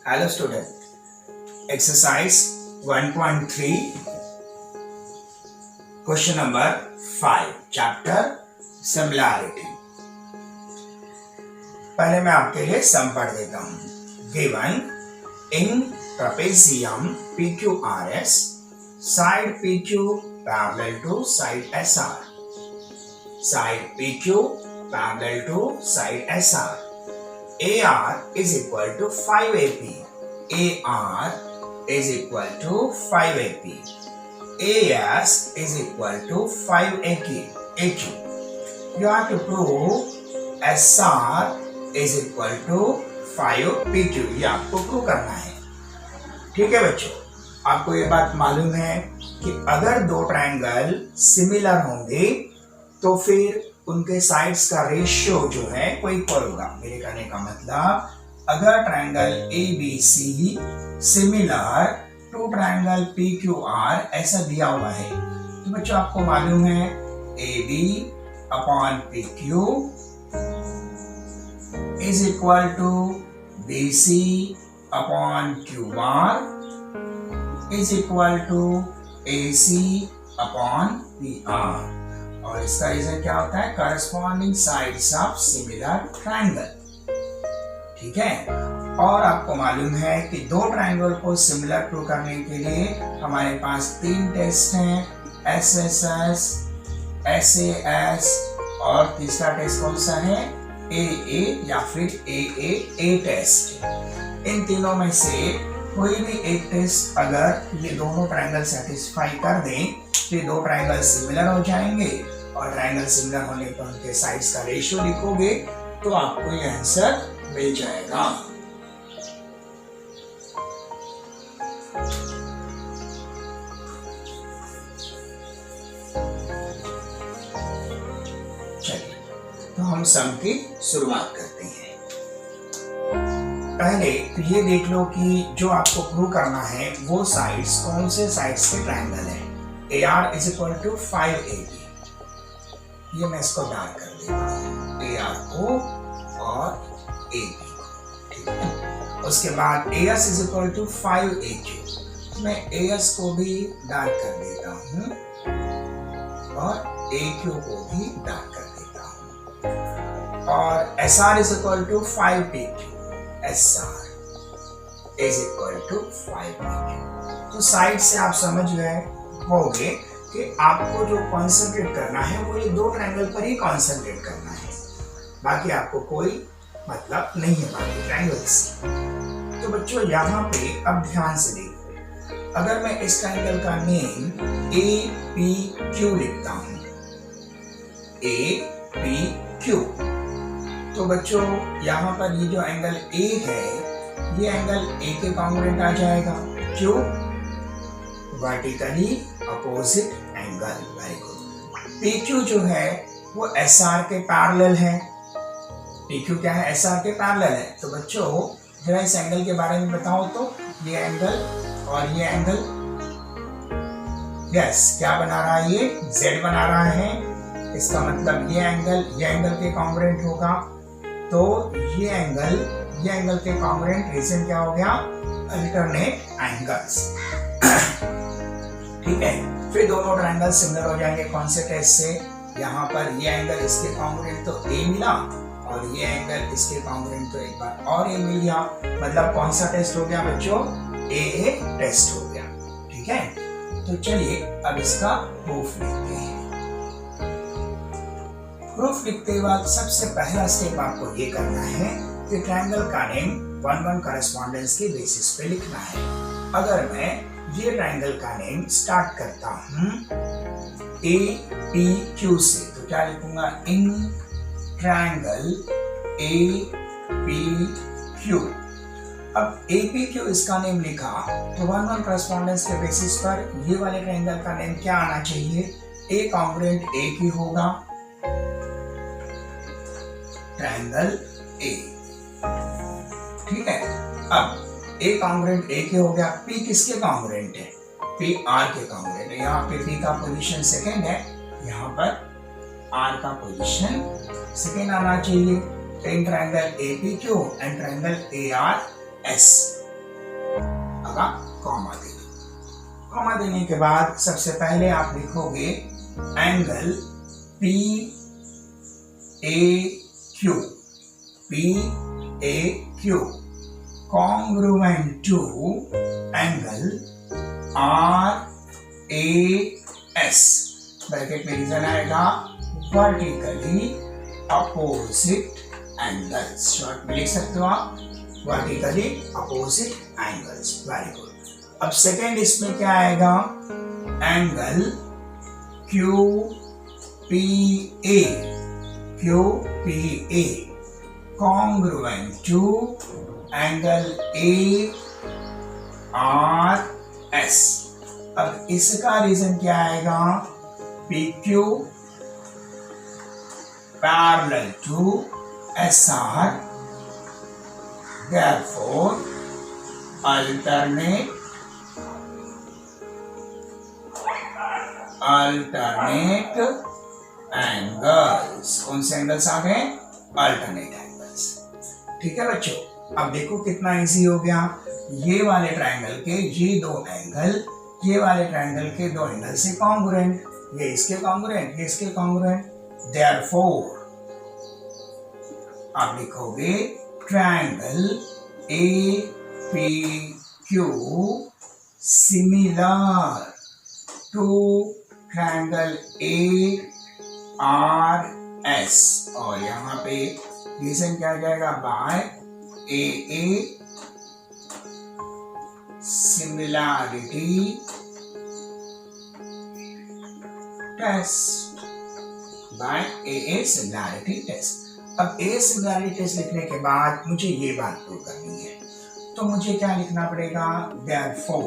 Hello student. Exercise 1.3 question number 5 chapter similarity. पहले मैं आपके लिए सम पढ़ देता हूँ. Given in trapezium PQRS side PQ parallel to side SR, side PQ parallel to side SR, AR is equal to 5 AP, AR is equal to 5 AP, AS is equal to 5 AQ. You have to prove SR is equal to 5 PQ. ये आपको prove करना है. ठीक है बच्चों, आपको ये बात मालूम है कि अगर दो ट्रायंगल सिमिलर होंगे तो फिर उनके साइड्स का रेशियो जो है वो इक्वल होगा. मेरे कहने का मतलब अगर triangle ABC similar to triangle PQR ऐसा दिया हुआ है तो बच्चों आपको मालूम है AB upon PQ is equal to BC upon QR is equal to AC upon PR. और इसका रीजन क्या होता है? Corresponding sides of similar triangle. ठीक है. और आपको मालूम है कि दो ट्रायंगल को सिमिलर प्रूव करने के लिए हमारे पास तीन टेस्ट हैं, SSS, SAS और तीसरा टेस्ट कौन सा है? AA या फिर AA टेस्ट. इन तीनों में से कोई भी एक टेस्ट अगर ये दोनों ट्रायंगल सेटिस्फाई कर दें तो ये दो ट्रायंगल सिमिलर हो जाएंगे और ट्रायंगल सिमिलर होने पर उनके साइड्स का रेशियो लिखोगे तो आपको ये आंसर मिल जाएगा. चलिए तो हम सम की शुरुआत करते हैं. पहले तो ये देख लो कि जो आपको प्रूव करना है वो साइड्स कौन से साइड्स के ट्रायंगल है. AR is equal to 5AB. ये मैं इसको डार्क कर देता हूँ, AR को और AB को. ठीक है. उसके बाद AS is equal to 5AQ. मैं AS को भी डार्क कर देता हूँ और AQ को भी डार्क कर देता हूँ. और SR is equal to 5PQ. SR is equal to 5PQ. तो साइड से आप समझ गए होगे कि आपको जो कॉन्सेंट्रेट करना है वो ये दो ट्रायंगल पर ही कॉन्सेंट्रेट करना है. बाकी आपको कोई मतलब नहीं है बाकी ट्रायंगल से. तो बच्चों यहाँ पे अब ध्यान से देखो, अगर मैं इस ट्रायंगल का नेम APQ लिखता हूँ, APQ, तो बच्चों यहाँ पर ये जो एंगल A है ये एंगल A के कॉन्ग्रुएंट आ जाएगा. क्यों? Vertically opposite angle. Very good. PQ जो है वो SR के पैरेलल है. PQ क्या है? SR के पैरेलल है. तो बच्चों जरा इस एंगल के बारे में बताओ तो ये एंगल और ये एंगल, यस क्या बना रहा है? ये Z बना रहा है. इसका मतलब ये एंगल के कॉन्ग्रुएंट होगा. तो ये एंगल के कॉन्ग्रुएंट रीजन क्या हो गया? Alternate angles. ठीक है. फिर दोनों ट्रायंगल सिमिलर हो जाएंगे. कौन से टेस्ट से? यहाँ पर ये एंगल इसके कॉन्ग्रुएंट तो A मिला और ये एंगल इसके कॉन्ग्रुएंट तो एक बार और A मिल गया. मतलब कौन सा टेस्ट हो गया बच्चों? AA टेस्ट हो गया. ठीक है. तो चलिए अब इसका प्रूफ लिखते हैं. प्रूफ लिखते वक्त सबसे पहला स्टेप आपको ये करना है कि ट्रायंगल का नेम 1-1 करस्पॉन्डेंस के बेसिस पे लिखना है. अगर मैं ये ट्रायंगल का नेम स्टार्ट करता हूँ APQ से तो क्या लिखूंगा? In triangle APQ. अब APQ इसका नेम लिखा तो 1-1 करस्पॉन्डेंस के बेसिस पर ये वाले ट्रायंगल का नेम क्या आना चाहिए? A कॉन्ग्रुएंट A की होगा, ट्रायंगल A. ठीक है. अब A कॉन्ग्रुएंट A के हो गया. P किसके कॉन्ग्रुएंट है? P R के कॉन्ग्रुएंट है. यहाँ पे P का पोजीशन सेकंड है, यहाँ पर R का पोजीशन सेकंड आना चाहिए. In triangle APQ and triangle ARS होगा कॉमा देना। कॉमा देने के बाद सबसे पहले आप लिखोगे angle PAQ congruent to angle RAS, bracket में रीजन आएगा वर्टिकली अपोजिट एंगल्स, शॉर्ट में लिख सकते हो आप vertically opposite angles. Very good. अब सेकेंड इसमें क्या आएगा, angle QPA congruent to angle ARS। अब इसका रीजन क्या आएगा, PQ parallel to SR, therefore alternate angles. कौन से एंगल्स आ गए, अल्टरनेट एंगल्स। ठीक है बच्चों, अब देखो कितना इजी हो गया। ये वाले ट्रायंगल के ये दो एंगल ये वाले ट्रायंगल के दो एंगल से कॉन्ग्रुएंट, ये इसके कॉन्ग्रुएंट, ये इसके कॉन्ग्रुएंट, देयरफॉर आप लिखोगे triangle APQ similar to triangle ARS, और यहाँ पे रीजन क्या आ जाएगा, by AA similarity test, by AA similarity test. अब A सिमिलैरिटी टेस्ट लिखने के बाद मुझे ये बात प्रूव करनी है, तो मुझे क्या लिखना पड़ेगा, therefore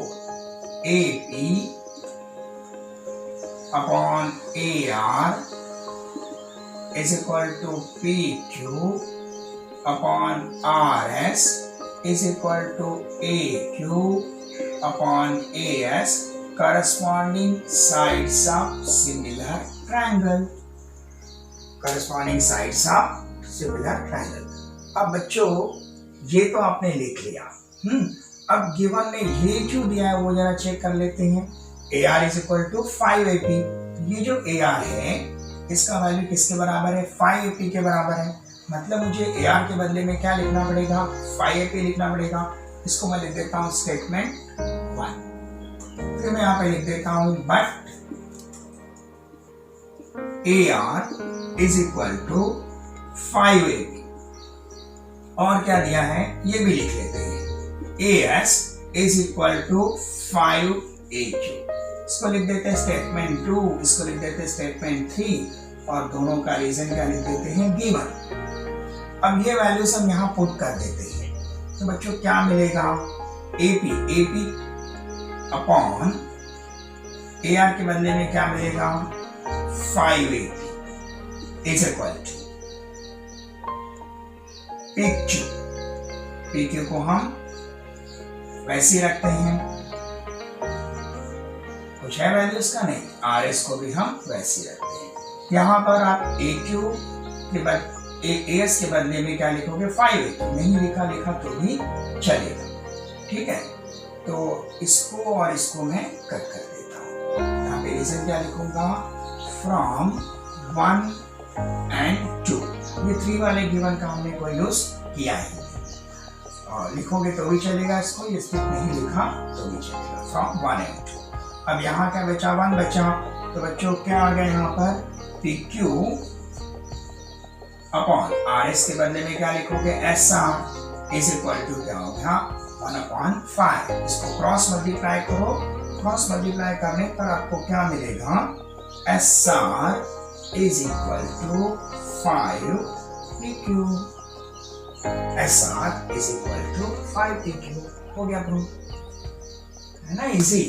AP upon AR is equal to PQ upon RS is equal to AQ upon AS, corresponding sides of similar triangle, corresponding sides of similar triangle। अब बच्चों ये तो आपने लिख लिया। अब गिवन ने ये जो दिया है वो जरा चेक कर लेते हैं। AR is equal to 5AP, ये जो AR है इसका वैल्यू किसके बराबर है, 5AP के बराबर है। मतलब मुझे AR के बदले में क्या लिखना पड़ेगा, 5AP लिखना पड़ेगा। इसको मैं लिख देता हूँ स्टेटमेंट 1। फिर मैं यहाँ पे लिख देता हूँ but AR is equal to 5AP, और क्या दिया है ये भी लिख लेते हैं, AS is equal to 5AQ। इसको लिख देते हैं स्टेटमेंट 2, इसको लिख देते हैं स्टेटमेंट 3, और दोनों का रीजन क्या लिख देते हैं, गिवन। अब ये वैल्यूज हम यहाँ पुट कर देते हैं, तो बच्चों क्या मिलेगा, AP अपॉन AR के बदले में क्या मिलेगा, 5AP is equal to PQ को हम वैसे ही रखते हैं, कुछ है वैल्यू इसका नहीं, RS को भी हम वैसे ही रखते हैं। यहाँ पर आप AQ के बाद AS के बदले में क्या लिखोगे, 5AP, नहीं लिखा तो भी चलेगा। ठीक है, तो इसको और इसको मैं कट कर देता हूँ। यहाँ पे रीजन क्या लिखूंगा, फ्रॉम 1 and 2, ये 3 वाले गिवन का हमने कोई यूज किया है, और लिखोगे तो भी चलेगा, इसको ये स्टेप नहीं लिखा तो भी चलेगा, फ्रॉम 1 and 2। अब यहाँ क्या बचा, 1 बचा, तो बच्चों क्या आ गया यहाँ पर, PQ अपॉन RS के बदले में क्या लिखोगे, SR इज इक्वल टू क्या हो गया, 1/5। इसको क्रॉस मल्टीप्लाई करो, क्रॉस मल्टीप्लाई करने पर आपको क्या मिलेगा, SR is equal to 5PQ, SR is equal to 5PQ। हो गया प्रूफ, है ना, इजी।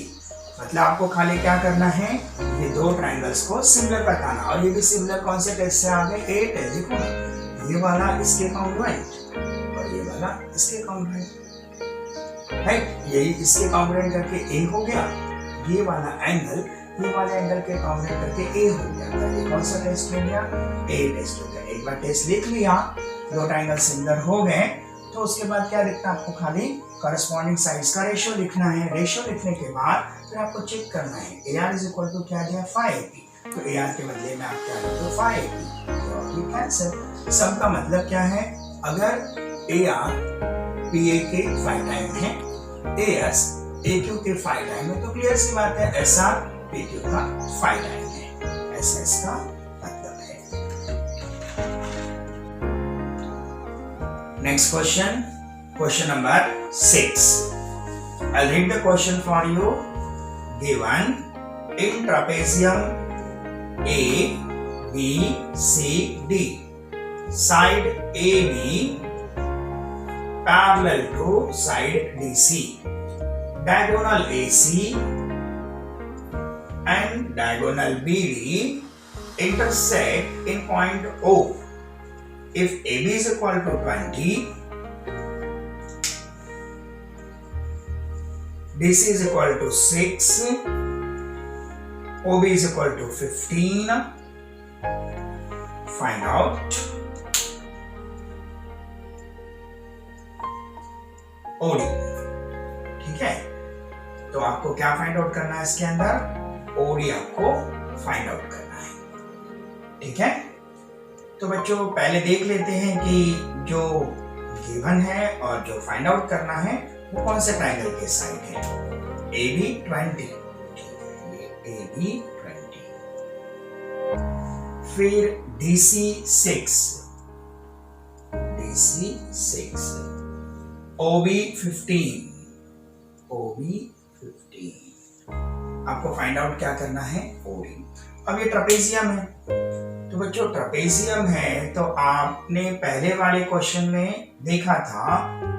मतलब आपको खाली क्या करना है, ये दो ट्रायंगल्स को सिमिलर बताना, और ये भी सिमिलर कौन से टेस्ट से आ गए, 8 है, देखो ना, ये वाला इसके कॉन्ग्रुएंट और ये वाला इसके कॉन्ग्रुएंट, राइट, यही इसके कॉन्ग्रुएंट करके A हो गया, ये वाला एंगल ये वाले एंगल के कॉन्ग्रुएंट करके A हो गया। ये कौन सा टेस्ट हो गया, A टेस्ट हो गया। एक बार टेस्ट लिख लिया, दो ट्रायंगल सिमिलर हो गए, तो उसके बाद क्या लिखना आपको, खाली करस्पॉन्डिंग साइड्स का रेशियो लिखना है। रेशियो लिखने के बाद फिर आपको चेक करना है AR इज इक्वल टू क्या दिया 5AP, तो AR के बदले में आप क्या लिख दो 5AP, कैंसिल। सब का मतलब क्या है, अगर AR PA के 5 टाइम है, AS AQ के 5 टाइम है, तो क्लियर सी बात है SR PQ का 5 टाइम है, SS का मतलब है। Next question, question number 6. I'll read the question for you. Given in trapezium A, B, C, D, side AB parallel to side DC, diagonal AC and diagonal BD intersect in point O. If AB is equal to 20, DC is equal to 6, OB is equal to 15, find out OD। ठीक है, तो आपको क्या find out करना है इसके अंदर, OD आपको फाइंड आउट करना है। ठीक है, तो बच्चों पहले देख लेते हैं कि जो गिवन है और जो फाइंड आउट करना है वो कौन से ट्रायंगल के साइड है। AB 20, AB 20, फिर DC 6, DC 6, OB 15, OB 15। आपको फाइंड आउट क्या करना है, OD। अब ये ट्रापेजियम है, तो बच्चों ट्रापेजियम है तो आपने पहले वाले क्वेश्चन में देखा था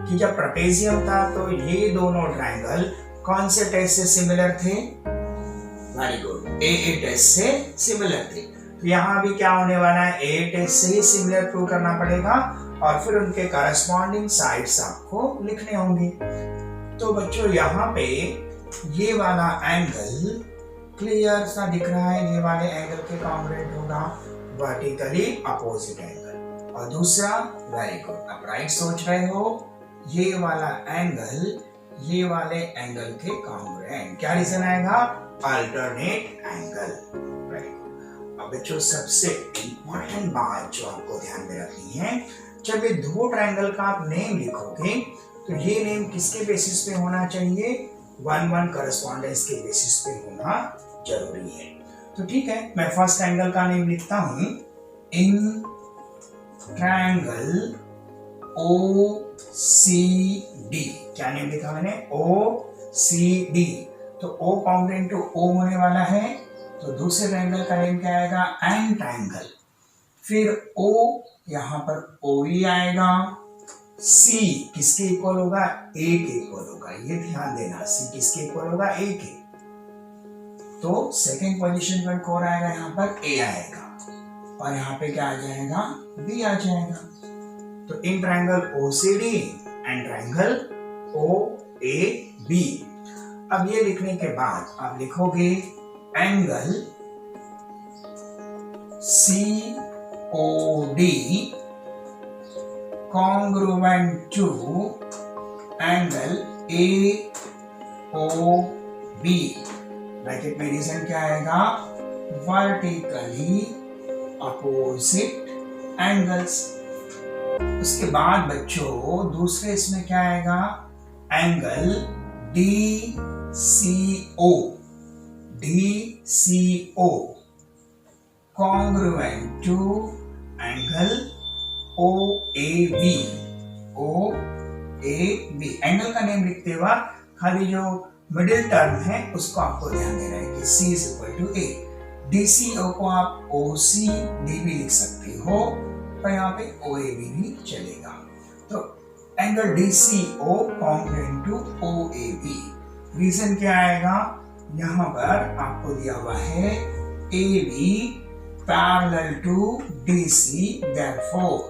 कि जब ट्रापेजियम था तो ये दोनों ट्रायंगल कौन से टेस्ट से सिमिलर थे, वेरी गुड, AA टेस्ट से सिमिलर थे। तो यहाँ भी क्या होने वाला है, AA टेस्ट से ही सिमिलर प्रूव करना पड़ेगा और फिर उनके करस्पॉन्डिंग साइड्स आपको लिखने होंगे। तो बच्चों यहाँ पे ये वाला एंगल क्लियर सा दिख रहा है, ये वाले एंगल के कॉन्ग्रुएंट होगा, वर्टिकली अपोजिट एंगल। और दूसरा, वेरी गुड, आप राइट सोच रहे हो, ये वाला एंगल ये वाले एंगल के कॉन्ग्रुएंट। क्या रीजन आएगा, अल्टरनेट एंगल। Very good. अब बच्चों सबसे इंपॉर्टेंट बात जो आपको ध्यान में रखनी है, जब ये दो ट्रायंगल का आप नेम लिखोगे तो ये नेम किसके बेसिस पे होना चाहिए, 1-1 करस्पॉन्डेंस के बेसिस पे होना जरूरी है। तो ठीक है, मैं फर्स्ट ट्रायंगल का नेम लिखता हूं, इन ट्रायंगल OCD। क्या नेम लिखा मैंने, OCD। तो O कॉन्ग्रुएंट टू O होने वाला है, तो दूसरे ट्रायंगल का नेम क्या आएगा, एन ट्रायंगल। फिर O यहां पर OE आएगा, C किसके इक्वल होगा, A के इक्वल होगा, ये ध्यान देना, C किसके इक्वल होगा, A के। तो सेकेंड पोजीशन पर कौन आएगा, यहाँ पर A आएगा और यहाँ पे क्या आ जाएगा, B आ जाएगा। तो in triangle OCD and triangle OAB। अब ये लिखने के बाद आप लिखोगे angle COD congruent to angle AOB। Bracket में रीजन क्या आएगा, वर्टिकली अपोजिट एंगल्स। उसके बाद बच्चों दूसरे इसमें क्या आएगा, angle DCO congruent to angle OAB। Angle का नेम लिखते वक्त खाली जो मिडिल टर्म है उसको आपको ध्यान देना है कि C is equal to A। DCO को आप OCD भी लिख सकते हो, पर यहाँ पे OAB भी चलेगा। तो angle DCO congruent to OAB। Reason क्या आएगा, यहाँ पर आपको दिया हुआ है AB parallel to DC, therefore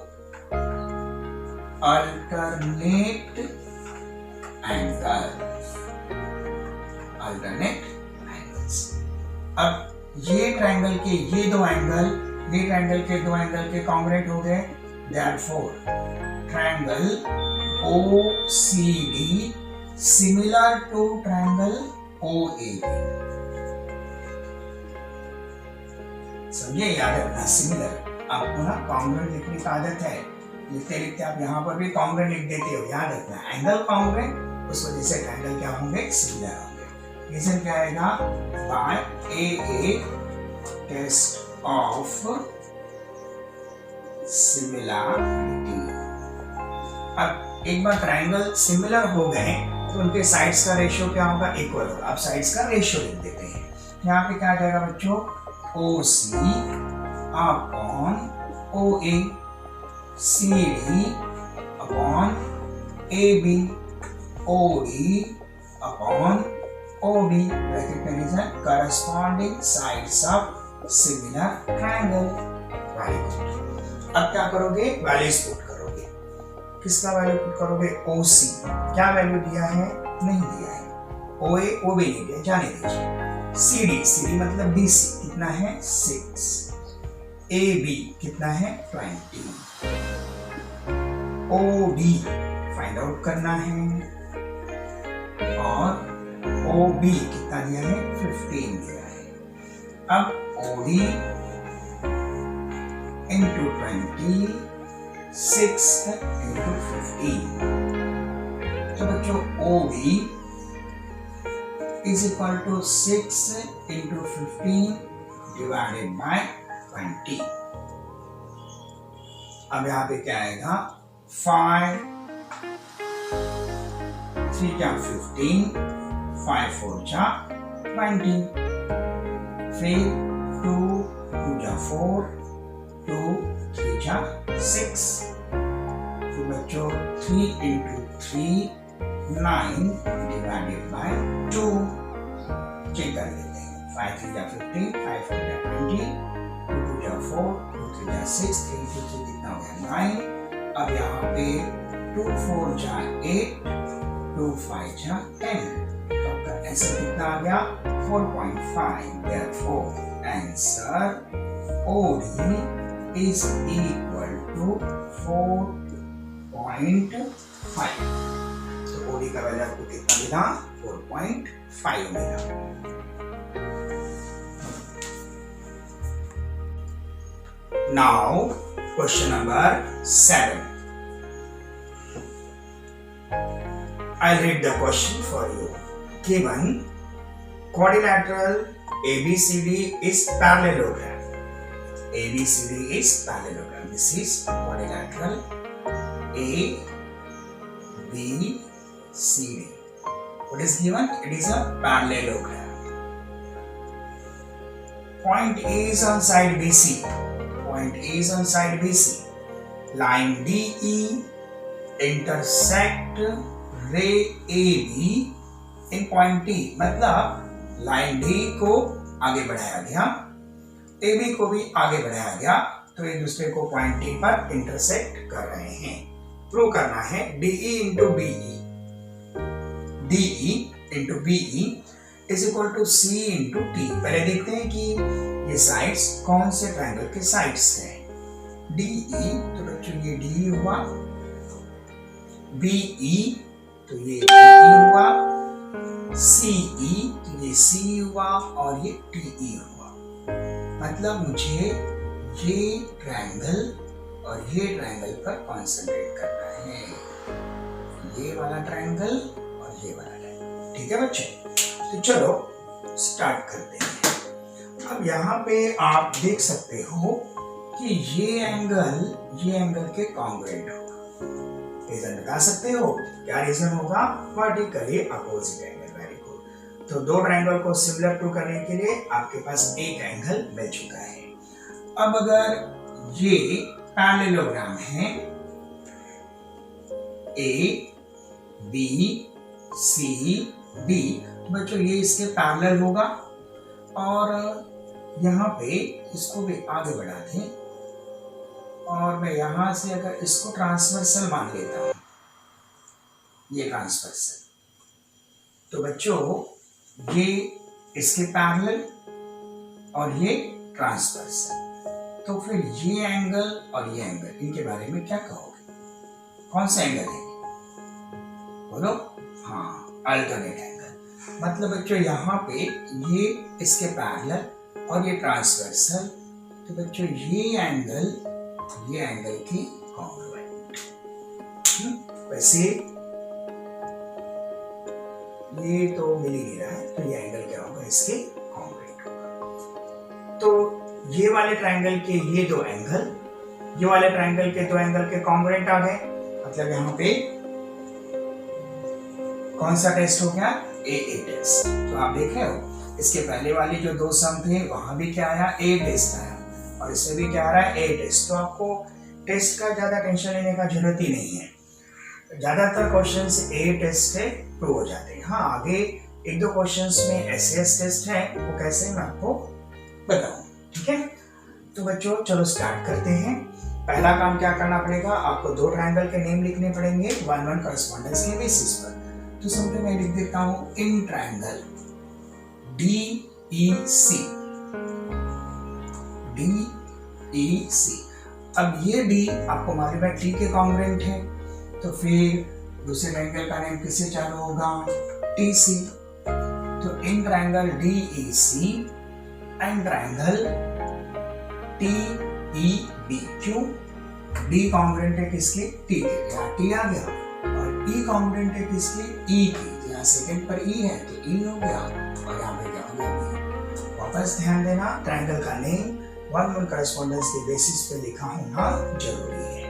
alternate angles। अब ये ट्रायंगल के ये दो एंगल, ये ट्रायंगल के दो एंगल के कॉन्ग्रुएंट हो गए, Therefore, triangle OCD similar to triangle OAB. समझे, याद रखना सिमिलर। आपको ना कॉन्ग्रुएंट लिखने की आदत है, लिखते लिखते आप यहाँ पर भी कॉन्ग्रुएंट लिख देते हो, याद रखना। एंगल कॉन्ग्रुएंट, उस वजह से ट्रायंगल क्या होंगे, सिमिलर होंगे। रीजन क्या आएगा, by a test of similarity. अब एक बार ट्रायंगल सिमिलर हो गए तो उनके साइड्स का रेशियो क्या होगा, इक्वल होगा। अब साइड्स का रेशियो लिख देते हैं। यहाँ पे क्या आ जाएगा बच्चों, OC upon OA, CD upon AB, OD upon OB। Bracket में reason corresponding sides of similar triangle. अब क्या करोगे, वैल्यूज पुट करोगे। किसका वैल्यू पुट करोगे, OC क्या वैल्यू दिया है, नहीं दिया है। OA OB नहीं दिया, जाने दीजिए। CD मतलब BC कितना है, 6। AB कितना है, 20। OD फाइंड आउट करना है और OB कितना दिया है, 15 दिया है। अब OD into 20, 6 into 15। तो बच्चों OB is equal to 6 into 15 divided by 20। अब यहाँ पे क्या आएगा, 5 3 जा 15, 5 4 जा 20, फिर 2 2 जा 4, 2 3 जा 6। तो बच्चों 3 into 3 9 divided by 2। चेक कर लेते हैं। 5 3 जा 15, 5 4 जा 20, 2 2 जा 4, 2 3 जा 6, 3 2 3 कितना हो गया, 9। अब यहाँ पे 2 4 जा 8, 2 5 जा 10। तो आपका आंसर कितना आ गया, 4.5। Therefore, answer OD is equal to 4.5। OD का वैल्यू आपको कितना मिला, 4.5 मिला। Now question number 7. I'll read the question for you. Given quadrilateral ABCD is parallelogram. ABCD is parallelogram. This is quadrilateral ABCD. What is given? It is a parallelogram. Point A is on side BC. Point A is on side BC. Line DE intersect ray AB in point T. मतलब line D को आगे बढ़ाया गया, AB को भी आगे बढ़ाया गया, तो एक दूसरे को पॉइंट T पर इंटरसेक्ट कर रहे हैं। प्रूव करना है DE into BE. DE into BE is equal to C into T। पहले देखते हैं कि ये साइड्स कौन से ट्रायंगल के साइड्स हैं। DE तो बच्चों ये DE हुआ, BE तो ये BE हुआ, CE तो ये CE हुआ और ये TE हुआ। मतलब मुझे ये ट्रायंगल और ये ट्रायंगल पर कंसंट्रेट करना है, ये वाला ट्रायंगल और ये वाला ट्रायंगल। ठीक है बच्चों, तो चलो स्टार्ट करते हैं। अब यहाँ पे आप देख सकते हो कि ये एंगल के कॉन्ग्रुएंट होगा। रीजन बता सकते हो, क्या रीजन होगा, vertically opposite angle. Very good. तो दो ट्रायंगल को सिमिलर प्रूव करने के लिए आपके पास एक एंगल मिल चुका है। अब अगर ये पैरेललोग्राम है, A B C D, बच्चों ये इसके पैरेलल होगा और यहाँ पे इसको भी आगे बढ़ा दें और मैं यहां से अगर इसको ट्रांसवर्सल मान लेता हूं, ये ट्रांसवर्सल, तो बच्चों ये इसके पैरेलल और ये ट्रांसवर्सल। तो फिर ये एंगल और ये एंगल, इनके बारे में क्या कहोगे? कौन सा एंगल है? बोलो। हाँ, अल्टरनेट एंगल। मतलब बच्चों यहाँ पे ये इसके पैरेलल और ये ट्रांसवर्सल, तो बच्चों ये एंगल की कॉन्ग्रुएंट। वैसे ये तो मिल ही नहीं रहा है, तो ये एंगल क्या होगा? इसके कॉन्ग्रुएंट होगा। तो ये वाले ट्रायंगल के ये दो एंगल, ये वाले ट्रायंगल के दो एंगल के कॉन्ग्रुएंट आ गए। मतलब यहाँ पे कौन सा टेस्ट हो गया? ए टेस्ट। तो आप देख रहे हो इसके पहले वाले जो दो सम थे वहां भी क्या आया? ए टेस्ट आया, और इसमें भी क्या आ रहा है? ए टेस्ट। तो आपको टेस्ट का ज्यादा टेंशन लेने का जरूरत ही नहीं है, ज्यादातर क्वेश्चंस ए टेस्ट से प्रूव हो जाते हैं। हाँ, आगे एक दो क्वेश्चंस में एसएस टेस्ट है, वो कैसे मैं आपको बताऊं। ठीक है, तो बच्चों चलो स्टार्ट करते हैं। पहला काम क्या करना पड़ेगा? आपको दो ट्रायंगल के नेम लिखने पड़ेंगे 1-1 करस्पॉन्डेंस के बेसिस पर। तो समझो मैं लिख देता हूं इन ट्रायंगल DEC। अब ये D आपको मालूम है T के कॉन्ग्रुएंट है, तो फिर दूसरे ट्रायंगल का नेम किससे चालू होगा? TC। तो in triangle DEC and triangle TEB। क्यों? D कॉन्ग्रुएंट है किसके? T के, यहाँ T आ गया, और E कॉन्ग्रुएंट है किसके? E के, यहाँ सेकंड पर E है तो E हो गया, और यहाँ पे क्या हो गया? B। वापस ध्यान देना, ट्रायंगल का नेम 1-1 करस्पॉन्डेंस के बेसिस पे लिखा होना जरूरी है।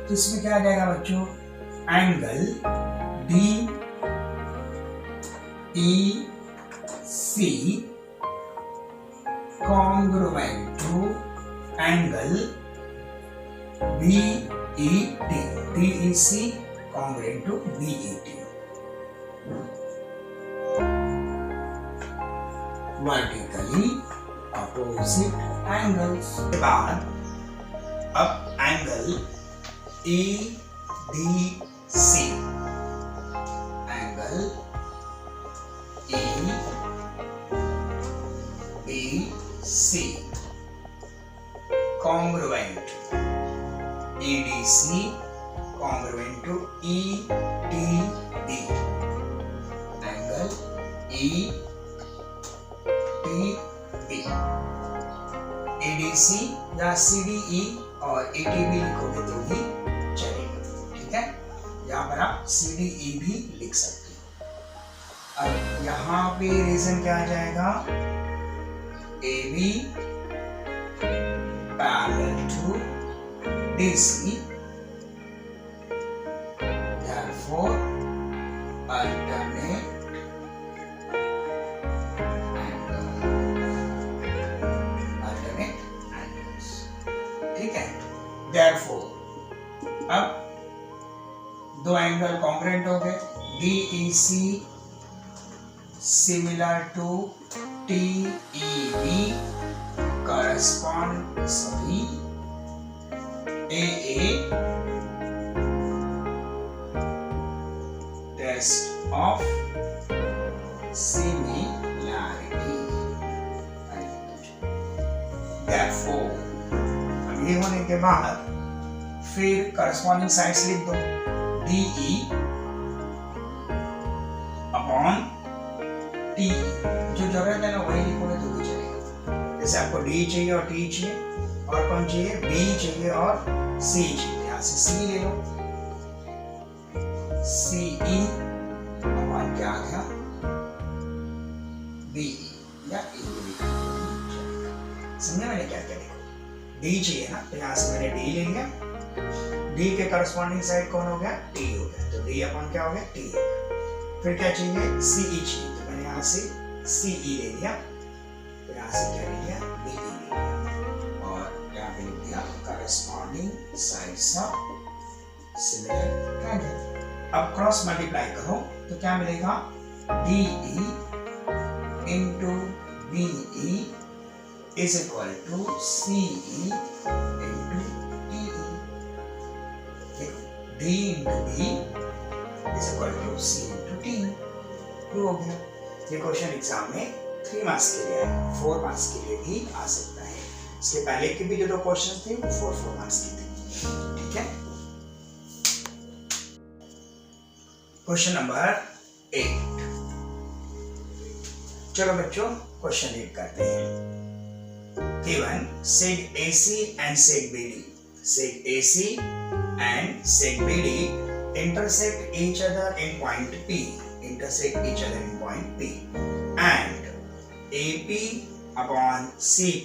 तो इसमें क्या आ जाएगा बच्चों? Angle DEC congruent to angle BET। DEC congruent to BET। Vertically opposite angles। के बाद अब angle EDC, angle EDC congruent, EDC congruent to ETB, angle ETB। EDC या CDE और ETB लिखोगे तो भी चलेगा। ठीक है, यहाँ पर आप CDE भी लिख सकते हो। अब यहाँ पे रीजन क्या आ जाएगा? AB parallel to DC, therefore alternate angles। ठीक है, therefore अब दो एंगल कॉन्ग्रुएंट हो गए। DEC similar to TEB correspond AA test of similarity। Therefore अब ये होने के बाद फिर करस्पॉन्डिंग साइड्स लिख दो। DE अपॉन TE, जो जरूरत है ना वही लिखोगे तो भी चलेगा। जैसे आपको D चाहिए और T चाहिए, और कौन चाहिए? B चाहिए और C चाहिए। यहाँ से C ले लो, CE अपॉन क्या आ गया? BE या E लिखा चलेगा। समझे मैंने क्या क्या? देखो D चाहिए ना, तो यहाँ से मैंने D ले लिया। D के करस्पॉन्डिंग साइड कौन हो गया? T हो गया, तो D अपॉन क्या हो गया? T हो गया। फिर क्या चाहिए? CE चाहिए, तो मैंने यहाँ से CE ले लिया, तो यहाँ से क्या ले लिया? BE ले लिया, और यहाँ पे लिख दिया corresponding sides of similar triangle. अब क्रॉस मल्टीप्लाई करो तो क्या मिलेगा? DE into BE is equal to CE into TE। D into B is equal to C into T। Prove हो गया। ये क्वेश्चन एग्जाम में 3 मार्क्स के लिए है, 4 मार्क्स के लिए भी आ सकता है। इसके पहले के भी जो 2 क्वेश्चन थे वो 4 मार्क्स की थे। ठीक है, क्वेश्चन नंबर 8। चलो बच्चों क्वेश्चन रीड करते हैं। Given seg AC and seg BD, seg AC and seg BD intersect each other in point P, and AP upon CP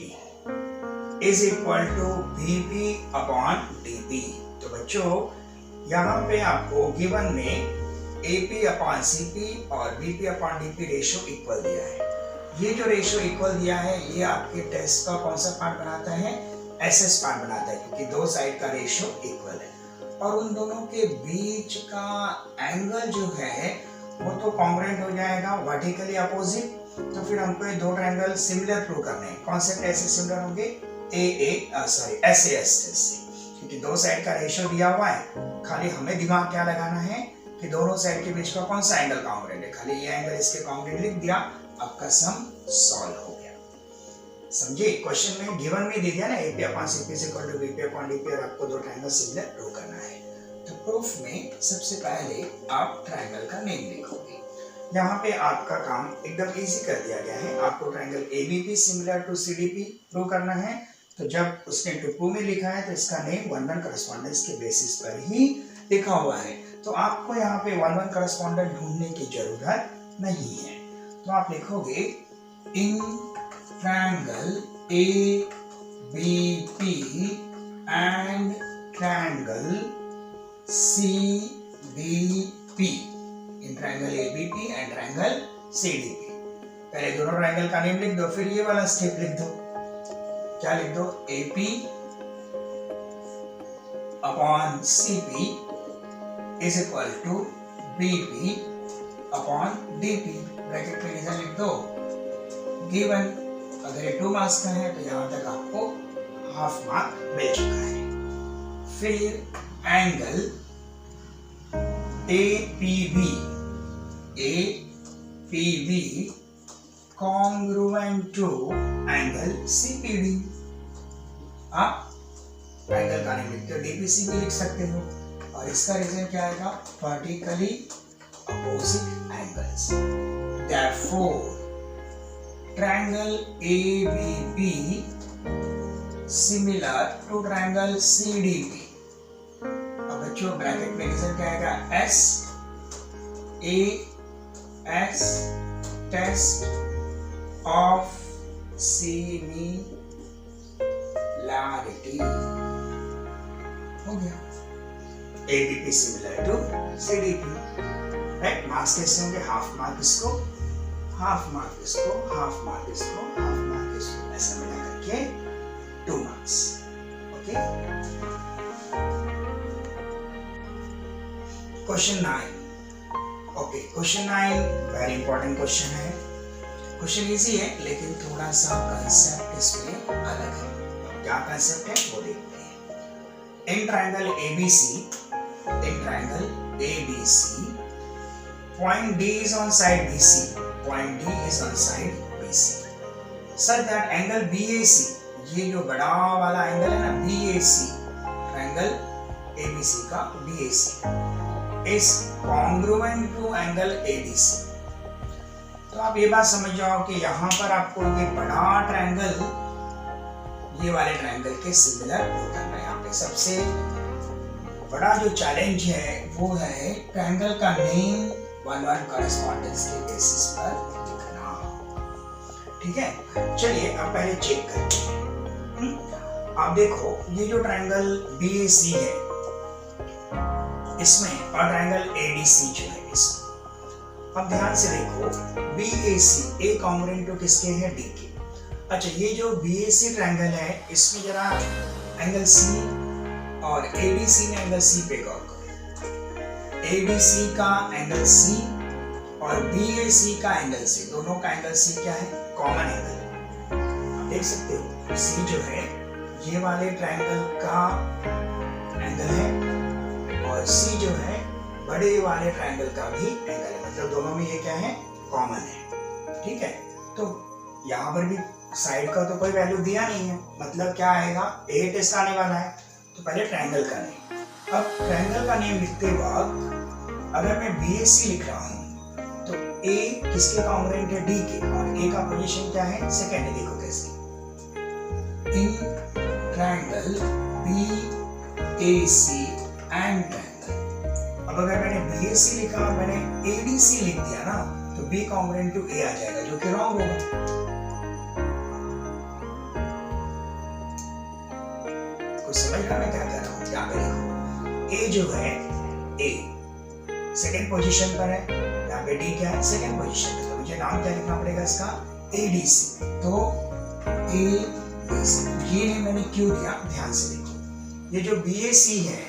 is equal to BP upon DP। तो बच्चों यहाँ पे आपको given में AP अपॉन CP और BP upon DP ratio equal दिया है। ये जो रेशो इक्वल दिया है ये आपके टेस्ट का कौन सा पार्ट बनाता है, एसएस पार्ट बनाता है, क्योंकि 2 साइड का रेशो इक्वल है और उन दोनों के बीच का एंगल जो है वो तो कॉन्ग्रुएंट हो जाएगा, वर्टिकली अपोजिट। तो फिर हमको ये 2 ट्रायंगल सिमिलर प्रूव करने हैं। कौन से कैसे सिमिलर होंगे, एसएस से, क्योंकि 2 साइड का रेशो दिया हुआ है। खाली हमें दिमाग क्या लगाना है कि दोनों साइड के बीच का कौन सा एंगल कॉन्ग्रुएंट है, खाली ये एंगल इसके कॉन्ग्रुएंट लिख दिया, आपका सम सॉल्व हो गया। समझे, क्वेश्चन में गिवन में दे दिया ना AP upon CP is equal to BP upon DP और आपको 2 ट्रायंगल सिमिलर प्रूव करना है। तो प्रूफ में सबसे पहले आप ट्रायंगल का नेम लिखोगे। यहाँ पे आपका काम एकदम इजी कर दिया गया है। आपको triangle ABP similar to CDP prove करना है। तो जब उसने टुकू में लिखा है तो इसका नेम 1-1 करस्पॉन्डेंस के बेसिस पर ही लिखा हुआ है। तो आपको यहाँ पे 1-1 करस्पॉन्डेंट ढूंढने की जरूरत नहीं है। तो आप लिखोगे in triangle ABP and triangle CDP, in triangle ABP and triangle CDP। पहले दोनों ट्रायंगल का नेम लिख दो, फिर ये वाला स्टेप लिख दो। क्या लिख दो, AP upon CP is equal to BP upon DP। Bracket में रीजन लिख दो, गिवन। अगर ये 2 मार्क्स का है तो यहाँ तक आपको हाफ मार्क मिल चुका है। फिर angle APB congruent to angle CPD। आप एंगल का नेम लिखते हो, DPC भी लिख सकते हो और इसका रीजन क्या आएगा, vertically opposite angles। Therefore, triangle ABP similar to triangle CDP। अब बच्चों ब्रैकेट में रीजन क्या आएगा, SAS टेस्ट ऑफ सिमिलैरिटी हो गया। ABP similar to CDP। Right, marks कैसे होंगे, हाफ मार्क इसको, हाफ मार्क इसको, हाफ मार्क इसको, हाफ मार्क इसको, ऐसा मिला करके 2 marks. Okay, question 9। Okay, question 9 very important question है। क्वेश्चन इजी है लेकिन थोड़ा सा कंसेप्ट इसमें अलग है। क्या कंसेप्ट है वो देखते हैं। In triangle ABC, point D is on side BC, point D is on side BC, such that angle BAC, ये जो बड़ा वाला एंगल है ना BAC, ट्रायंगल ABC का BAC is congruent to angle ADC। तो आप ये बात समझ जाओ कि यहाँ पर आपको ये बड़ा ट्रायंगल ये वाले ट्रायंगल के सिमिलर करना है। यहाँ पे सबसे बड़ा जो चैलेंज है वो है ट्रायंगल का नेम 1-1 करस्पॉन्डेंस के बेसिस पर लिखना। ठीक है, चलिए अब पहले चेक करते हैं। आप देखो ये जो ट्रायंगल BAC है इसमें और ट्रायंगल ADC जो है इसमें, अब ध्यान से देखो BAC A कॉन्ग्रुएंट टू किसके है, D के। अच्छा, ये जो BAC ट्रायंगल है इसमें जरा एंगल C और ADC में एंगल C पे गौर करो। ADC का एंगल C और BAC का एंगल C, दोनों का एंगल C क्या है, कॉमन एंगल। आप देख सकते हो C जो है ये वाले ट्रायंगल का एंगल है और C जो है बड़े वाले ट्रायंगल का भी एंगल है, मतलब दोनों में ये क्या है, कॉमन है। ठीक है, तो यहाँ पर भी साइड का तो कोई वैल्यू दिया नहीं है, मतलब क्या आएगा, ए टेस्ट आने वाला है। तो पहले ट्रायंगल का नेम। अब ट्रायंगल का नेम लिखते वक्त अगर मैं BAC लिख रहा हूँ तो ए किसके कॉन्ग्रुएंट है, डी के, और ए का पोजीशन क्या है, सेकंड है। देखो कैसे, इन ट्रायंगल BAC एंड ट्रायंगल। अब अगर मैंने BAC लिखा और मैंने ADC लिख दिया ना, तो B कॉन्ग्रुएंट टू A आ जाएगा, जो कि रॉन्ग होगा। कुछ समझ रहा मैं क्या कह रहा हूँ? यहाँ पे देखो, A जो है, A सेकंड पोजीशन पर है, यहाँ पे D क्या है, सेकंड पोजीशन पे, तो मुझे नाम क्या लिखना पड़ेगा इसका, ADC। तो ADC, ये नहीं मैंने क्यों दिया, ध्यान से देखो, ये जो BAC है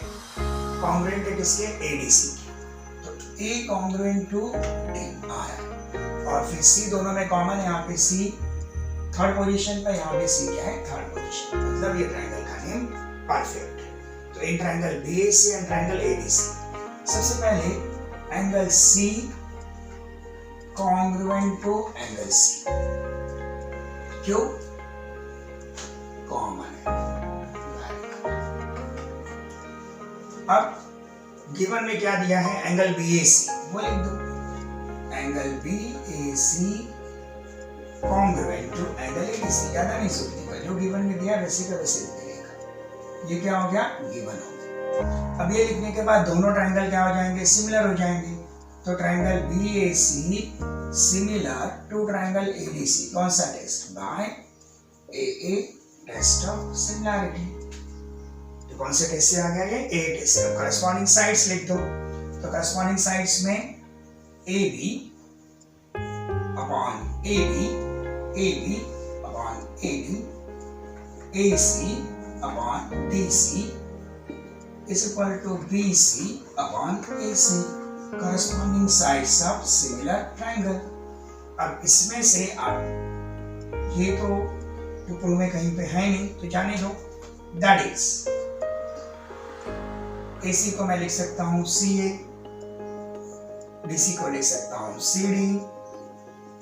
कॉन्ग्रुएंट है किसके, ADC के, तो A कॉन्ग्रुएंट टू D आ रहा है, और फिर C दोनों में कॉमन है, यहाँ पे C थर्ड पोजीशन पे, यहाँ पे C क्या है, थर्ड पोजीशन, मतलब ये ट्रायंगल का नेम परफेक्ट है। तो in triangle BAC and triangle ADC, सबसे पहले angle C congruent to angle C, क्यों, कॉमन है। अब गिवन में क्या दिया है, एंगल BAC, वो लिख दो, angle BAC congruent to angle ADC, ज्यादा नहीं सोचने का, जो गिवन में दिया वैसे का वैसे लिख देगा। ये क्या हो गया, गिवन हो गया। अब ये लिखने के बाद दोनों ट्रायंगल क्या हो जाएंगे, सिमिलर हो जाएंगे। तो triangle BAC similar to triangle ADC, कौन सा test, by AA test of similarity. तो कौन से टेस्ट से आ गया, ये A टेस्ट। अब करस्पॉन्डिंग साइड्स लिख दो, तो करस्पॉन्डिंग साइड्स में AB upon AB, AB upon AD, AC upon DC is equal to BC upon AC, corresponding sides of similar triangle। अब इसमें से आप ये तो टुकड़ों में कहीं पे है नहीं, तो जाने दो, that is AC को मैं लिख सकता हूँ CA, DC को लिख सकता हूँ CD,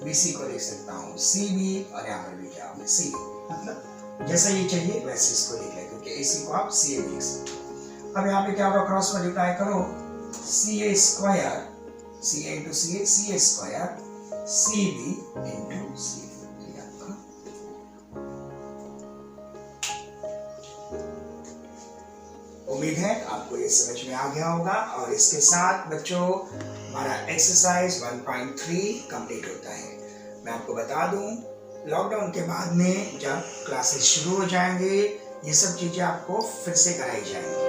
BC को लिख सकता हूँ CB, और यहाँ पर भी क्या होगा, CB, मतलब जैसा ये चाहिए वैसे इसको लिख लें, क्योंकि AC को आप CA लिख सकते हो। अब यहाँ पे क्या होगा, क्रॉस मल्टीप्लाई करो, CA square, CA into CA, CA square, CB into CB। उम्मीद है आपको ये समझ में आ गया होगा, और इसके साथ बच्चों हमारा एक्सरसाइज 1.3 कंप्लीट होता है। मैं आपको बता दूं, लॉकडाउन के बाद में जब क्लासेस शुरू हो जाएंगे, ये सब चीजें आपको फिर से कराई जाएंगी।